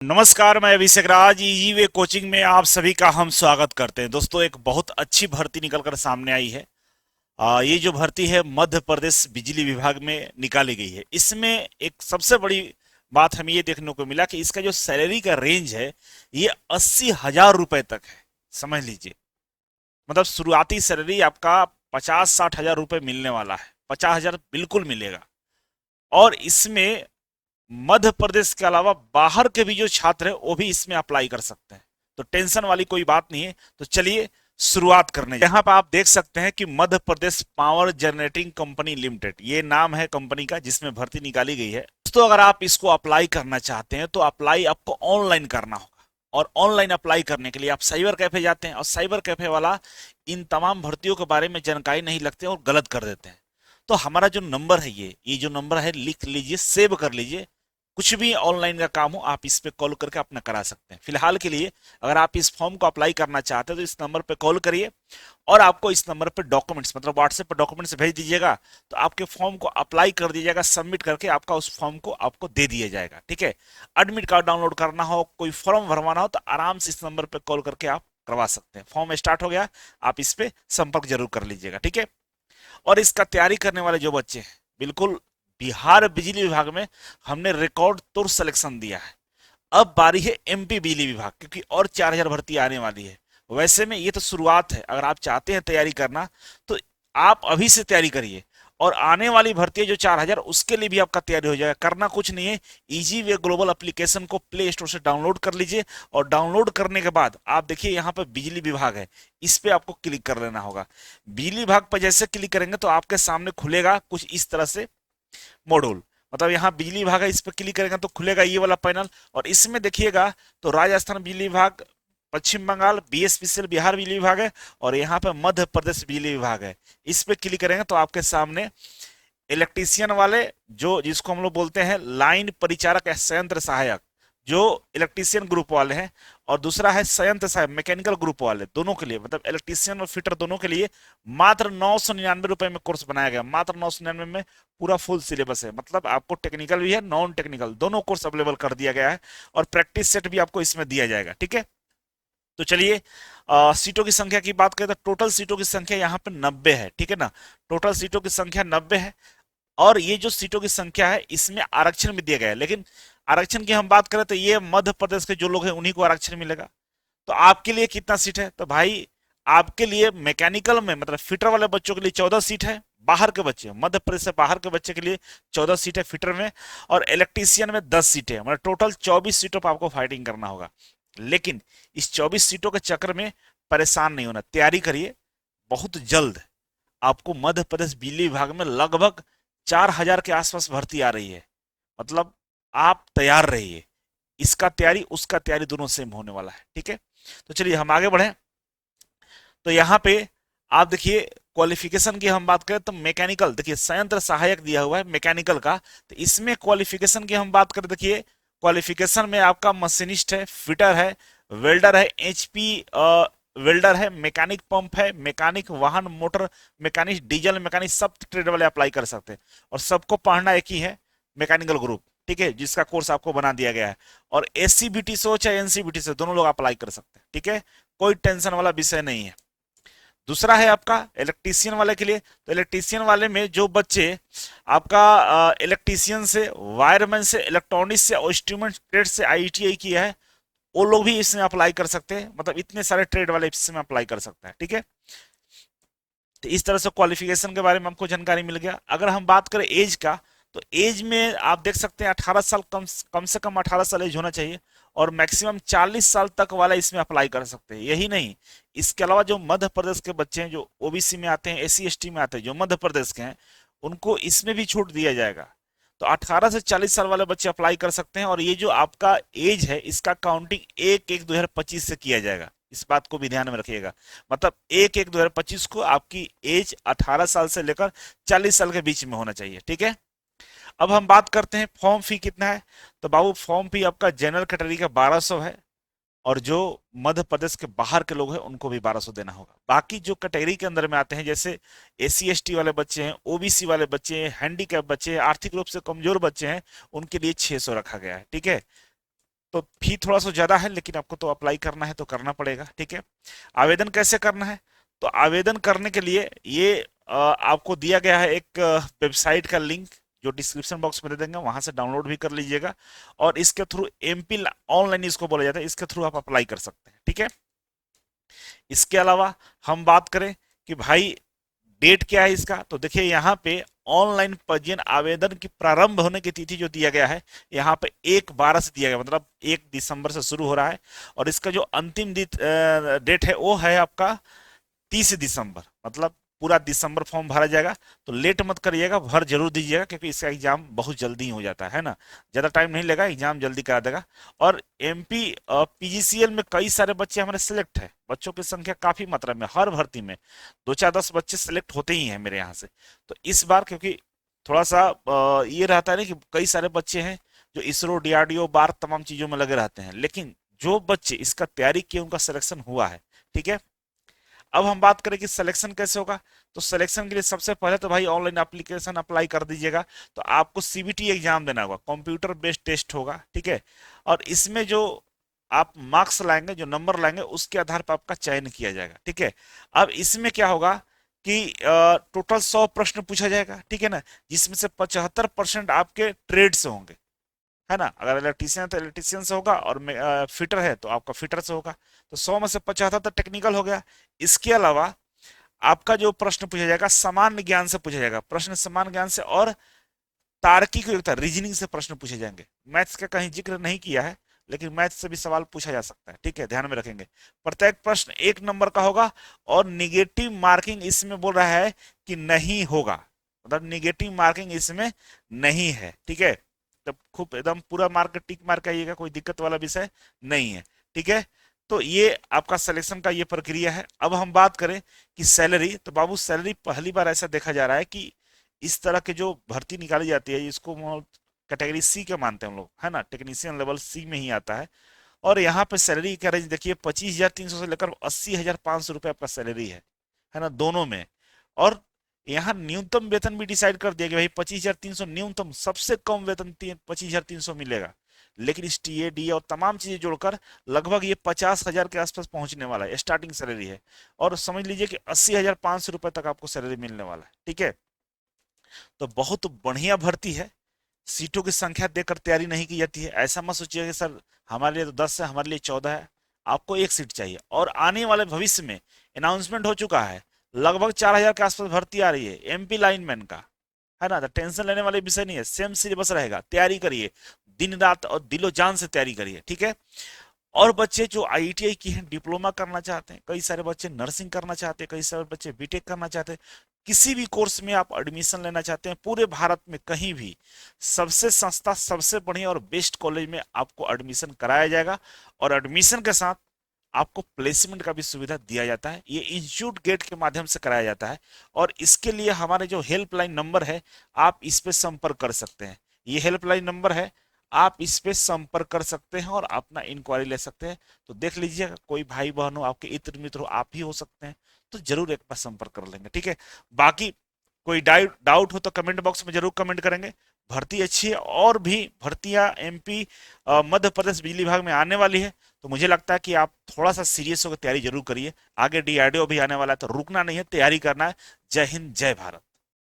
नमस्कार, मैं अभिषेक राज easy way coaching में आप सभी का हम स्वागत करते हैं। दोस्तों, एक बहुत अच्छी भर्ती निकल कर सामने आई है। ये जो भर्ती है मध्य प्रदेश बिजली विभाग में निकाली गई है। इसमें एक सबसे बड़ी बात हमें ये देखने को मिला कि इसका जो सैलरी का रेंज है ये 80,000 रुपए तक है। समझ लीजिए, मतलब शुरुआती सैलरी आपका 50-60 हजार रुपए मिलने वाला है। 50,000 बिल्कुल मिलेगा। और इसमें मध्य प्रदेश के अलावा बाहर के भी जो छात्र हैं वो भी इसमें अप्लाई कर सकते हैं, तो टेंशन वाली कोई बात नहीं है। तो चलिए शुरुआत करने। यहाँ पर आप देख सकते हैं कि Madhya Pradesh power generating company limited ये नाम है कंपनी का जिसमें भर्ती निकाली गई है। दोस्तों, अगर आप इसको अप्लाई करना चाहते हैं तो अप्लाई आपको ऑनलाइन करना होगा। और ऑनलाइन अप्लाई करने के लिए आप साइबर कैफे जाते हैं और साइबर कैफे वाला इन तमाम भर्तियों के बारे में जानकारी नहीं लगते और गलत कर देते हैं। तो हमारा जो नंबर है ये जो नंबर है लिख लीजिए, सेव कर लीजिए। कुछ भी ऑनलाइन का काम हो आप इस पे कॉल करके अपना करा सकते हैं। फिलहाल के लिए अगर आप इस फॉर्म को अप्लाई करना चाहते हैं तो इस नंबर पे कॉल करिए और आपको इस नंबर पे डॉक्यूमेंट्स मतलब व्हाट्सएप पर डॉक्यूमेंट्स भेज दीजिएगा। तो आपके फॉर्म को अप्लाई कर दीजिएगा, सबमिट करके आपका उस फॉर्म को आपको दे दिया जाएगा। ठीक है, एडमिट कार्ड डाउनलोड करना हो, कोई फॉर्म भरवाना हो तो आराम से इस नंबर पर कॉल करके आप करवा सकते हैं। फॉर्म स्टार्ट हो गया, आप इस पे संपर्क जरूर कर लीजिएगा। ठीक है, और इसका तैयारी करने वाले जो बच्चे हैं, बिल्कुल बिहार बिजली विभाग में हमने रिकॉर्ड तोड़ सिलेक्शन दिया है। अब बारी है एमपी बिजली विभाग, क्योंकि और 4,000 भर्ती आने वाली है। वैसे में ये तो शुरुआत है। अगर आप चाहते हैं तैयारी करना तो आप अभी से तैयारी करिए और आने वाली भर्ती है जो 4,000 उसके लिए भी आपका तैयारी हो जाएगा। करना कुछ नहीं है, इजी वे ग्लोबल एप्लीकेशन को प्ले स्टोर से डाउनलोड कर लीजिए और डाउनलोड करने के बाद आप देखिए यहाँ पर बिजली विभाग है, इस पे आपको क्लिक कर लेना होगा। बिजली विभाग पर जैसे क्लिक करेंगे तो आपके सामने खुलेगा कुछ इस तरह से मॉड्यूल, मतलब यहाँ बिजली विभाग है, इस पर क्लिक करेंगे तो खुलेगा ये वाला पैनल। और इसमें देखिएगा तो राजस्थान बिजली विभाग, पश्चिम बंगाल बीएसपीसीएल बिहार बिजली विभाग है और यहाँ पे मध्य प्रदेश बिजली विभाग है। इस पे क्लिक करेंगे तो आपके सामने इलेक्ट्रीशियन वाले, जो जिसको हम लोग बोलते हैं लाइन परिचारक या संयंत्र सहायक, जो इलेक्ट्रीशियन ग्रुप वाले हैं, और दूसरा है संयंत्र सहायक मैकेनिकल ग्रुप वाले, दोनों के लिए मतलब इलेक्ट्रीशियन और फिटर दोनों के लिए मात्र 999 रुपए में कोर्स बनाया गया। मात्र 999 में पूरा फुल सिलेबस है, मतलब आपको टेक्निकल भी है नॉन टेक्निकल दोनों कोर्स अवेलेबल कर दिया गया है और प्रैक्टिस सेट भी आपको इसमें दिया जाएगा। ठीक है, तो चलिए सीटों की संख्या की बात करें तो टोटल सीटों की संख्या यहाँ पे 90 है। ठीक है ना, टोटल सीटों की संख्या 90 है। और ये जो सीटों की संख्या है इसमें आरक्षण भी दिया गया है, लेकिन आरक्षण की हम बात करें तो ये मध्य प्रदेश के जो लोग हैं उन्हीं को आरक्षण मिलेगा। तो आपके लिए कितना सीट है, तो भाई आपके लिए मैकेनिकल में मतलब फिटर वाले बच्चों के लिए 14 सीट है। बाहर के बच्चे, मध्य प्रदेश से बाहर के बच्चे के लिए 14 सीट है फिटर में, और इलेक्ट्रीशियन में 10 सीटें है। मतलब टोटल 24 सीटों पर आपको फाइटिंग करना होगा। लेकिन इस 24 सीटों के चक्कर में परेशान नहीं होना, तैयारी करिए। बहुत जल्द आपको मध्य प्रदेश बिजली विभाग में लगभग 4,000 के आसपास भर्ती आ रही है। मतलब आप तैयार रहिए, इसका तैयारी उसका तैयारी दोनों सेम होने वाला है। ठीक है, तो चलिए हम आगे बढ़े। तो यहाँ पे आप देखिए क्वालिफिकेशन की हम बात करें तो मैकेनिकल, देखिए संयंत्र सहायक दिया हुआ है मैकेनिकल का, तो इसमें क्वालिफिकेशन की हम बात करें, देखिए क्वालिफिकेशन में आपका मशीनिस्ट है, फिटर है, वेल्डर है, एचपी वेल्डर है, मैकेनिक पंप है, मैकेनिक वाहन मोटर मैकेनिक, डीजल मैकेनिक, सब ट्रेड वाले अप्लाई कर सकते हैं। और सबको पढ़ना एक ही है, मैकेनिकल ग्रुप। ठीक है, जिसका कोर्स आपको बना दिया गया है। और एससीबीटी से हो चाहे एनसीबीटी से, दोनों लोग अप्लाई कर सकते हैं। ठीक है, कोई टेंशन वाला विषय नहीं है। दूसरा है आपका इलेक्ट्रीशियन वाले के लिए, तो इलेक्ट्रीशियन वाले में जो बच्चे आपका इलेक्ट्रीशियन से, वायरमैन से, इलेक्ट्रॉनिक्स से, इंस्ट्रूमेंट ट्रेड से आईटीआई किया है, वो लोग भी इसमें अप्लाई कर सकते हैं। मतलब इतने सारे ट्रेड वाले इसमें अप्लाई कर सकते हैं। ठीक है, तो इस तरह से क्वालिफिकेशन के बारे में हमको जानकारी मिल गया। अगर हम बात करें एज का, तो एज में आप देख सकते हैं 18 साल, कम से कम 18 साल एज होना चाहिए, और मैक्सिमम 40 साल तक वाला इसमें अप्लाई कर सकते हैं। यही नहीं, इसके अलावा जो मध्य प्रदेश के बच्चे हैं, जो ओबीसी में आते हैं, एससी एसटी में आते हैं, जो मध्य प्रदेश के हैं, उनको इसमें भी छूट दिया जाएगा। तो 18 से 40 साल वाले बच्चे अप्लाई कर सकते हैं। और ये जो आपका एज है इसका काउंटिंग 1/1/2025 से किया जाएगा, इस बात को भी ध्यान में रखिएगा। मतलब 1/1/2025 को आपकी एज 18 साल से लेकर 40 साल के बीच में होना चाहिए। ठीक है, अब हम बात करते हैं फॉर्म फी कितना है। तो बाबू फॉर्म फी आपका जनरल कैटेगरी का 1200 है, और जो मध्य प्रदेश के बाहर के लोग हैं उनको भी 1200 देना होगा। बाकी जो कैटेगरी के अंदर में आते हैं, जैसे एससी एसटी वाले बच्चे हैं, ओबीसी वाले बच्चे हैं, हैंडीकैप बच्चे हैं, आर्थिक रूप से कमजोर बच्चे हैं, उनके लिए 600 रखा गया है। ठीक है, तो फी थोड़ा सा ज्यादा है, लेकिन आपको तो अप्लाई करना है तो करना पड़ेगा। ठीक है, आवेदन कैसे करना है? तो आवेदन करने के लिए ये आपको दिया गया है एक वेबसाइट का लिंक, जो डिस्क्रिप्शन बॉक्स में दे देंगे, वहां से डाउनलोड भी कर लीजिएगा। और इसके थ्रू एमपी ऑनलाइन इसको बोला जाता है, इसके थ्रू आप अप्लाई कर सकते हैं। ठीक है, इसके अलावा हम बात करें कि भाई डेट क्या है इसका, तो देखिए यहाँ पे ऑनलाइन पंजीयन आवेदन की प्रारंभ होने की तिथि जो दिया गया है, यहाँ पे 1/12 से दिया गया, मतलब 1 दिसंबर से शुरू हो रहा है। और इसका जो अंतिम डेट है वो है आपका 30 दिसंबर, मतलब पूरा दिसंबर फॉर्म भरा जाएगा। तो लेट मत करिएगा, भर जरूर दीजिएगा, क्योंकि इसका एग्जाम बहुत जल्दी हो जाता है ना, ज्यादा टाइम नहीं लगा, एग्जाम जल्दी करा देगा। और एमपी पीजीसीएल में कई सारे बच्चे हमारे सिलेक्ट है, बच्चों की संख्या काफी मात्रा में, हर भर्ती में 2 4 10 बच्चे सिलेक्ट होते ही हैं मेरे यहाँ से। तो इस बार क्योंकि थोड़ा सा ये रहता है ना कि कई सारे बच्चे हैं जो इसरो डीआरडीओ बार तमाम चीजों में लगे रहते हैं, लेकिन जो बच्चे इसका तैयारी किए उनका सिलेक्शन हुआ है। ठीक है, अब हम बात करें कि सिलेक्शन कैसे होगा। तो सिलेक्शन के लिए सबसे पहले तो भाई ऑनलाइन एप्लीकेशन अप्लाई कर दीजिएगा। तो आपको सीबीटी एग्जाम देना होगा, कंप्यूटर बेस्ड टेस्ट होगा। ठीक है, और इसमें जो आप मार्क्स लाएंगे, जो नंबर लाएंगे, उसके आधार पर आपका चयन किया जाएगा। ठीक है, अब इसमें क्या होगा कि टोटल 100 प्रश्न पूछा जाएगा। ठीक है ना, जिसमें से 75% आपके ट्रेड से होंगे, है ना। अगर इलेक्ट्रीशियन है तो इलेक्ट्रीशियन से होगा, और फिटर है तो आपका फिटर से होगा। तो 100 में से 75 तो टेक्निकल हो गया। इसके अलावा आपका जो प्रश्न पूछा जाएगा सामान्य ज्ञान से पूछा जाएगा, प्रश्न सामान्य ज्ञान से और तार्किक योग्यता रीजनिंग से प्रश्न पूछे जाएंगे। मैथ्स का कहीं जिक्र नहीं किया है, लेकिन मैथ्स से भी सवाल पूछा जा सकता है। ठीक है, ध्यान में रखेंगे। प्रत्येक प्रश्न 1 नंबर का होगा, और निगेटिव मार्किंग इसमें बोल रहा है कि नहीं होगा, मतलब निगेटिव मार्किंग इसमें नहीं है। ठीक है, तब खूब एकदम पूरा मार्क टिक मार्क आइएगा, कोई दिक्कत वाला विषय नहीं है। ठीक है, तो ये आपका सिलेक्शन का ये प्रक्रिया है। अब हम बात करें कि सैलरी, तो बाबू सैलरी पहली बार ऐसा देखा जा रहा है कि इस तरह के जो भर्ती निकाली जाती है, इसको कैटेगरी सी के मानते हैं हम लोग, है ना, टेक्नीशियन लेवल सी में ही आता है। और यहाँ पे सैलरी का रेंज देखिए 25,300 से लेकर 80,500 रुपए आपका सैलरी है ना, दोनों में। और यहाँ न्यूनतम वेतन भी डिसाइड कर दिया कि भाई 25,300 न्यूनतम, सबसे कम वेतन 25,300 मिलेगा। लेकिन इस टीए डी और तमाम चीजें जोड़कर लगभग ये 50,000 के आसपास पहुंचने वाला है, स्टार्टिंग सैलरी है। और समझ लीजिए कि 80,500 रुपए तक आपको सैलरी मिलने वाला है। ठीक है, तो बहुत बढ़िया भर्ती है। सीटों की संख्या देखकर तैयारी नहीं की जाती है, ऐसा मत सोचिए कि सर हमारे लिए तो 10 है, हमारे लिए 14 है। आपको एक सीट चाहिए, और आने वाले भविष्य में अनाउंसमेंट हो चुका है, लगभग 4,000 के आसपास भर्ती आ रही है एमपी लाइनमैन का, है ना। तो टेंशन लेने वाले विषय नहीं है, सेम सिलेबस रहेगा, तैयारी करिए, दिन रात और दिलो जान से तैयारी करिए। ठीक है, और बच्चे जो आईटीआई की हैं, डिप्लोमा करना चाहते हैं, कई सारे बच्चे नर्सिंग करना चाहते हैं, कई सारे बच्चे बीटेक करना चाहते हैं, किसी भी कोर्स में आप एडमिशन लेना चाहते हैं पूरे भारत में कहीं भी, सबसे सस्ता, सबसे बढ़िया और बेस्ट कॉलेज में आपको एडमिशन कराया जाएगा। और एडमिशन के साथ आपको प्लेसमेंट का भी सुविधा दिया जाता है, ये इंस्टीट्यूट गेट के माध्यम से कराया जाता है। और इसके लिए हमारे जो हेल्पलाइन नंबर है, आप इस पे संपर्क कर सकते हैं। ये हेल्पलाइन नंबर है, आप इस पे संपर्क कर सकते हैं और अपना इंक्वायरी ले सकते हैं। तो देख लीजिएगा, कोई भाई बहन हो, आपके इत्र मित्र हो, आप ही हो सकते हैं, तो जरूर एक बार संपर्क कर लेंगे। ठीक है, बाकी कोई डाउट हो तो कमेंट बॉक्स में जरूर कमेंट करेंगे। भर्ती अच्छी है, और भी भर्तियां एमपी मध्य प्रदेश बिजली विभाग में आने वाली है। तो मुझे लगता है कि आप थोड़ा सा सीरियस होकर तैयारी जरूर करिए। आगे डीआरडीओ भी आने वाला है, तो रुकना नहीं है, तैयारी करना है। जय हिंद, जय भारत।